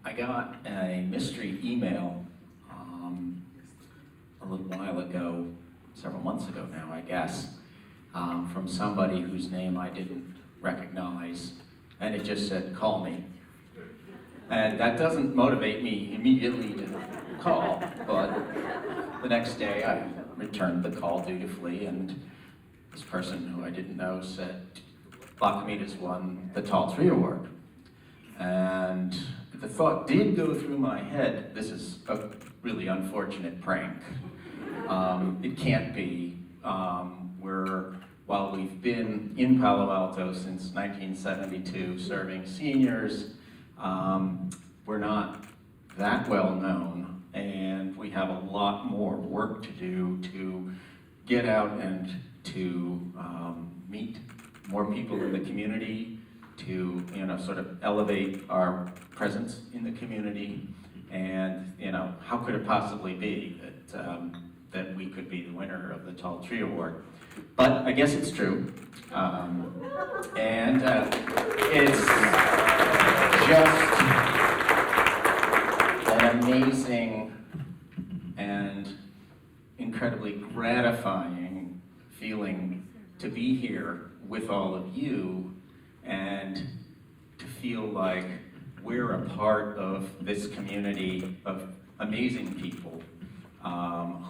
I got a mystery email a little while ago, several months ago now, I guess, from somebody whose name I didn't recognize, and it just said, "Call me." And that doesn't motivate me immediately to call, but the next day I returned the call dutifully, and this person who I didn't know said, "La Comida's won the Tall Tree Award." And the thought did go through my head, this is a really unfortunate prank. It can't be. While we've been in Palo Alto since 1972 serving seniors, we're not that well known, and we have a lot more work to do to get out and to meet more people in the community, to sort of elevate our presence in the community. And how could it possibly be that we could be the winner of the Tall Tree Award? But I guess it's true, and it's just an amazing and incredibly gratifying feeling to be here with all of you and to feel like we're a part of this community of amazing people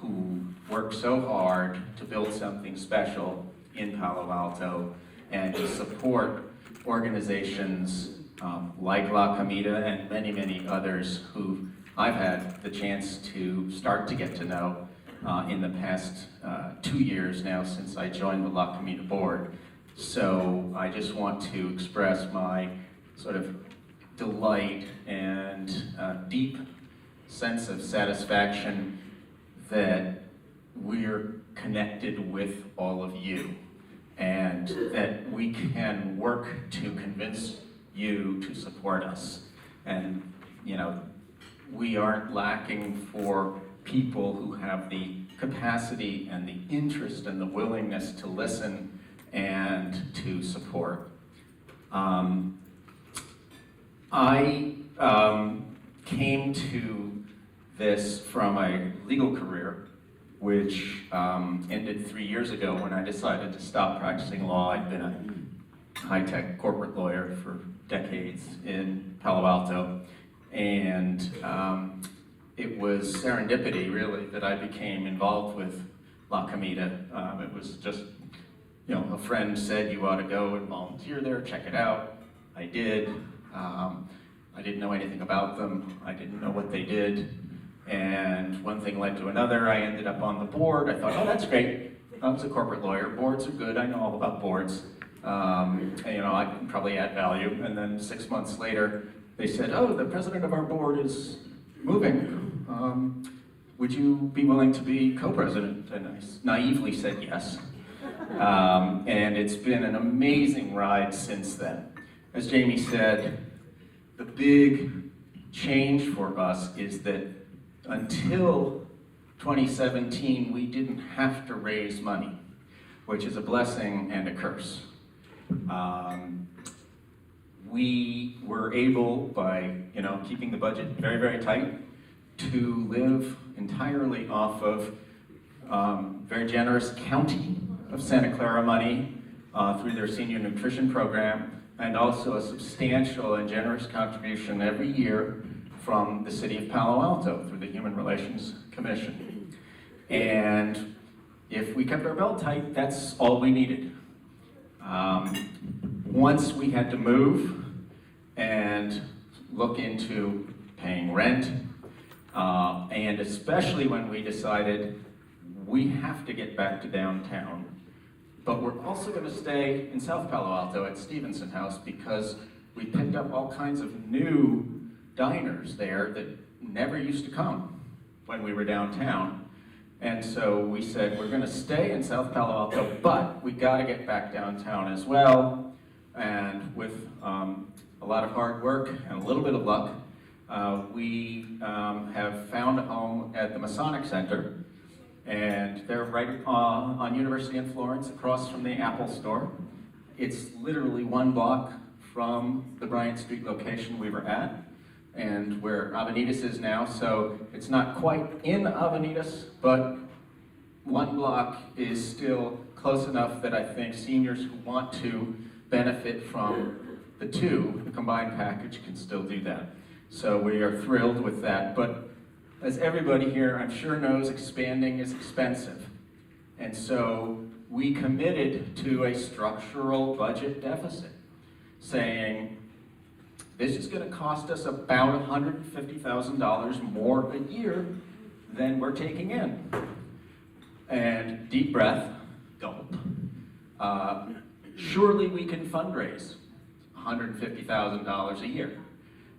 who work so hard to build something special in Palo Alto and to support organizations like La Comida and many, many others who I've had the chance to start to get to know in the past 2 years now since I joined the La Comida board. So I just want to express my sort of delight and deep sense of satisfaction that we're connected with all of you and that we can work to convince you to support us. And we aren't lacking for people who have the capacity and the interest and the willingness to listen and to support. I came to this from a legal career, which ended 3 years ago when I decided to stop practicing law. I'd been a high-tech corporate lawyer for decades in Palo Alto, and it was serendipity, really, that I became involved with La Comida. It was just, a friend said you ought to go and volunteer there, check it out. I did. I didn't know anything about them. I didn't know what they did. And one thing led to another. I ended up on the board. I thought, oh, that's great. I was a corporate lawyer. Boards are good. I know all about boards. And, I can probably add value. And then 6 months later, they said, oh, the president of our board is moving. Would you be willing to be co-president? And I naively said yes. And it's been an amazing ride since then. As Jamie said, the big change for us is that until 2017, we didn't have to raise money, which is a blessing and a curse. We were able, by keeping the budget very, very tight, to live entirely off of very generous County of Santa Clara money through their senior nutrition program, and also a substantial and generous contribution every year from the city of Palo Alto through the Human Relations Commission. And if we kept our belt tight, that's all we needed. Once we had to move and look into paying rent, and especially when we decided we have to get back to downtown, but we're also going to stay in South Palo Alto at Stevenson House because we picked up all kinds of new diners there that never used to come when we were downtown. And so we said, we're going to stay in South Palo Alto, but we got to get back downtown as well. And with a lot of hard work and a little bit of luck, we have found a home at the Masonic Center. And they're right on University in Florence, across from the Apple store. It's literally 1 block from the Bryant Street location we were at. and where Avenidas is now, so it's not quite in Avenidas, but one block is still close enough that I think seniors who want to benefit from the two, the combined package, can still do that. So we are thrilled with that, but as everybody here I'm sure knows, expanding is expensive. And so we committed to a structural budget deficit, saying this is going to cost us about $150,000 more a year than we're taking in. And deep breath, gulp. Surely we can fundraise $150,000 a year.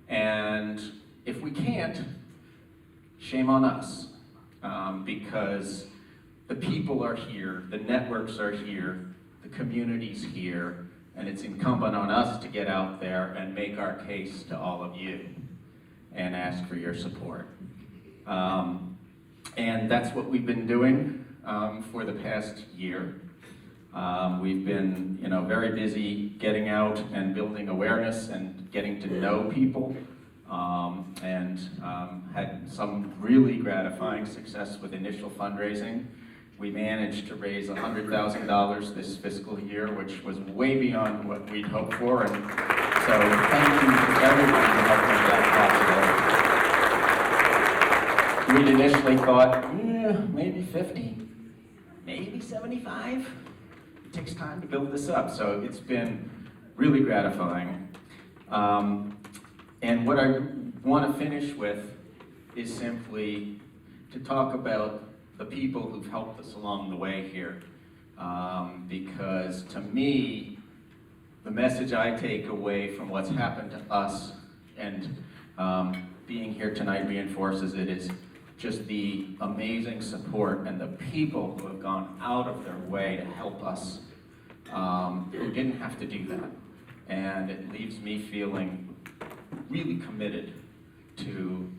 And if we can't, shame on us, because the people are here, the networks are here, the community's here, and it's incumbent on us to get out there and make our case to all of you and ask for your support. And that's what we've been doing for the past year. We've been, very busy getting out and building awareness and getting to know people, and had some really gratifying success with initial fundraising. We managed to raise $100,000 this fiscal year, which was way beyond what we'd hoped for, and so thank you to everyone for helping make that possible. We'd initially thought, maybe 50, maybe 75. It takes time to build this up, so it's been really gratifying. And what I want to finish with is simply to talk about the people who've helped us along the way here. Because to me, the message I take away from what's happened to us and being here tonight reinforces it is just the amazing support and the people who have gone out of their way to help us, who didn't have to do that. And it leaves me feeling really committed to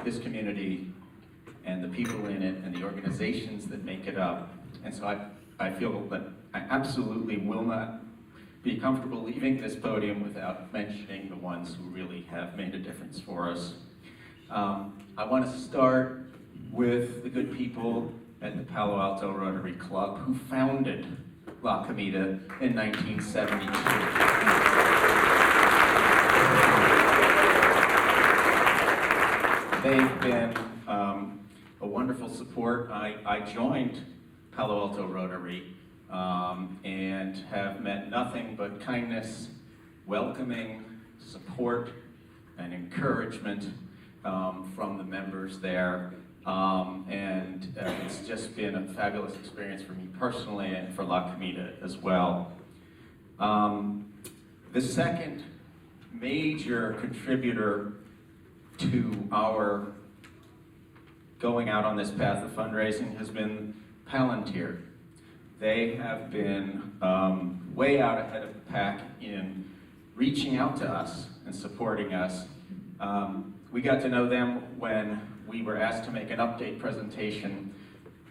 this community and the people in it and the organizations that make it up. And so I feel that I absolutely will not be comfortable leaving this podium without mentioning the ones who really have made a difference for us. I want to start with the good people at the Palo Alto Rotary Club who founded La Comida in 1972. They've been a wonderful support. I joined Palo Alto Rotary and have met nothing but kindness, welcoming, support, and encouragement from the members there. And it's just been a fabulous experience for me personally and for La Comida as well. The second major contributor to our going out on this path of fundraising has been Palantir. They have been way out ahead of the pack in reaching out to us and supporting us. We got to know them when we were asked to make an update presentation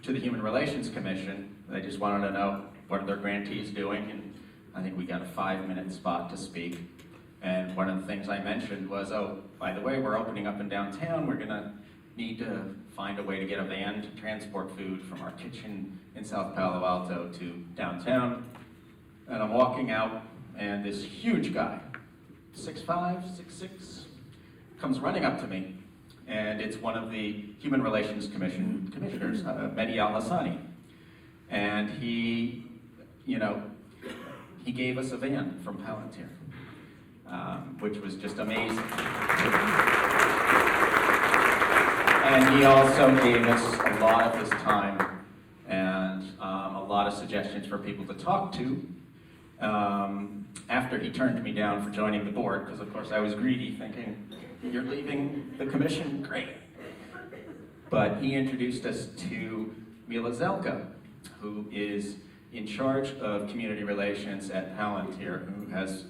to the Human Relations Commission. They just wanted to know what are their grantees doing, and I think we got a 5-minute spot to speak. And one of the things I mentioned was, oh, by the way, we're opening up in downtown. We're gonna need to find a way to get a van to transport food from our kitchen in South Palo Alto to downtown. And I'm walking out, and this huge guy, 6'5", 6'6", comes running up to me. And it's one of the Human Relations Commission commissioners, Mehdi Al-Hassani. And he gave us a van from Palantir, which was just amazing. And he also gave us a lot of his time and a lot of suggestions for people to talk to after he turned me down for joining the board, because of course I was greedy, thinking, you're leaving the commission, great. But he introduced us to Mila Zelka, who is in charge of community relations at Palantir, who has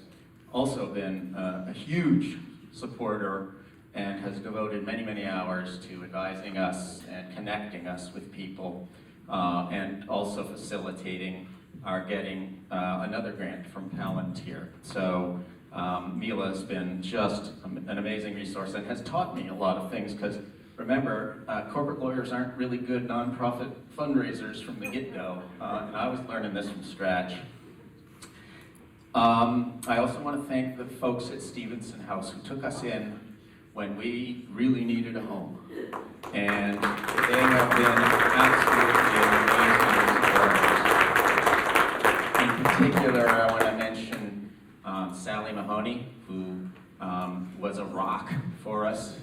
also been a huge supporter and has devoted many, many hours to advising us and connecting us with people, and also facilitating our getting another grant from Palantir. So Mila has been just an amazing resource and has taught me a lot of things, because remember, corporate lawyers aren't really good nonprofit fundraisers from the get-go, and I was learning this from scratch. I also want to thank the folks at Stevenson House who took us in when we really needed a home, and they have been absolutely amazing supporters. In particular, I want to mention Sally Mahoney, who was a rock for us,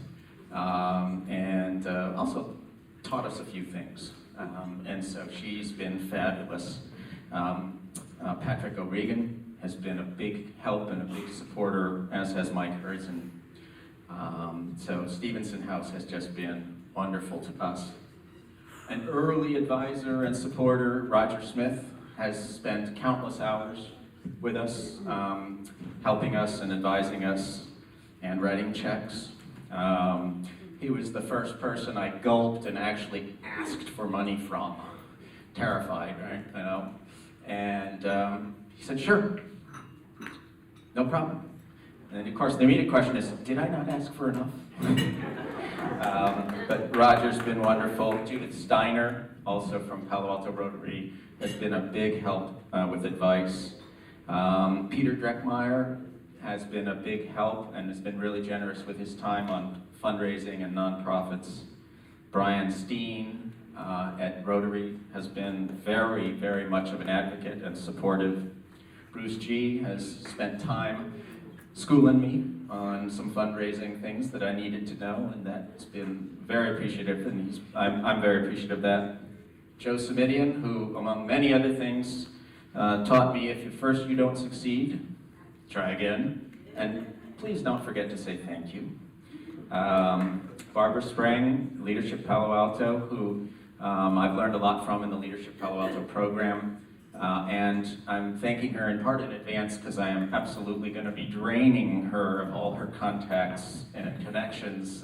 and also taught us a few things, and so she's been fabulous. Patrick O'Regan has been a big help and a big supporter, as has Mike Herzen. So Stevenson House has just been wonderful to us. An early advisor and supporter, Roger Smith, has spent countless hours with us, helping us and advising us and writing checks. He was the first person I gulped and actually asked for money from. Terrified, right? You know? And he said, sure, no problem. And of course, the immediate question is, did I not ask for enough? But Roger's been wonderful. Judith Steiner, also from Palo Alto Rotary, has been a big help with advice. Peter Dreckmeyer has been a big help and has been really generous with his time on fundraising and nonprofits. Brian Steen at Rotary has been very, very much of an advocate and supportive. Bruce G has spent time schooling me on some fundraising things that I needed to know, and that's been very appreciative, and I'm very appreciative of that. Joe Simidian, who, among many other things, taught me if at first you don't succeed, try again, and please don't forget to say thank you. Barbara Sprang, Leadership Palo Alto, who I've learned a lot from in the Leadership Palo Alto program. And I'm thanking her in part in advance because I am absolutely going to be draining her of all her contacts and connections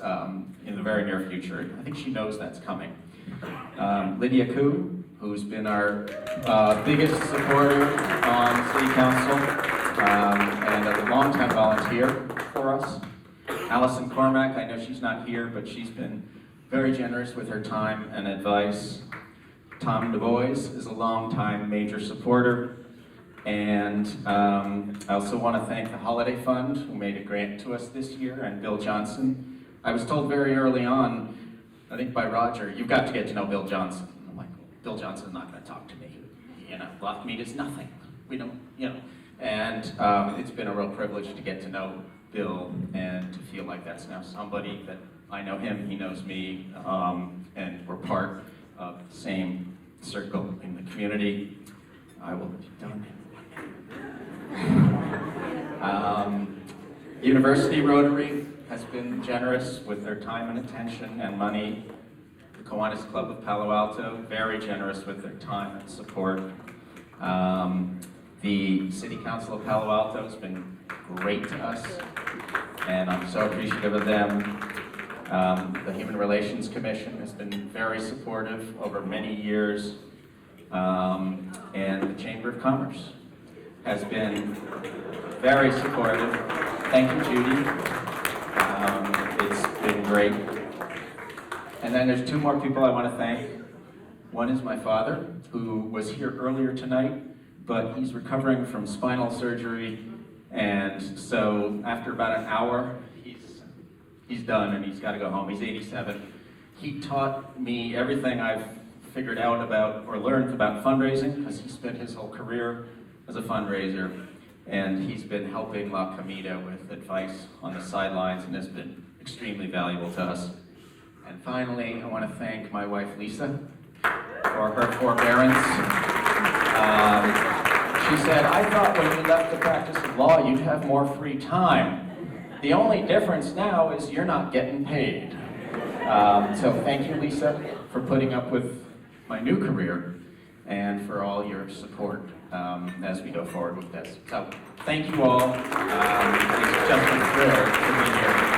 in the very near future. I think she knows that's coming. Lydia Koo, who's been our biggest supporter on City Council and a longtime volunteer for us. Allison Cormack, I know she's not here, but she's been very generous with her time and advice. Tom Du Bois is a longtime major supporter, and I also want to thank the Holiday Fund, who made a grant to us this year, and Bill Johnson. I was told very early on, I think by Roger, you've got to get to know Bill Johnson. I'm like, well, Bill Johnson's not going to talk to me. You know, block meat is nothing. We don't, you know. And it's been a real privilege to get to know Bill and to feel like that's now somebody that I know him, he knows me, and we're part of the same circle in the community. I will be done. University Rotary has been generous with their time and attention and money. The Kiwanis Club of Palo Alto, very generous with their time and support. The City Council of Palo Alto has been great to us, and I'm so appreciative of them. The Human Relations Commission has been very supportive over many years, and the Chamber of Commerce has been very supportive. Thank you, Judy. It's been great. And then there's two more people I want to thank. One is my father, who was here earlier tonight, but he's recovering from spinal surgery, and so after about an hour, he's done and he's got to go home. He's 87. He taught me everything I've figured out about or learned about fundraising, because he spent his whole career as a fundraiser, and he's been helping La Comida with advice on the sidelines and has been extremely valuable to us. And finally, I want to thank my wife Lisa for her forbearance. She said, I thought when you left the practice of law you'd have more free time. The only difference now is you're not getting paid. So thank you, Lisa, for putting up with my new career and for all your support as we go forward with this. So thank you all. It's just a thrill to be here.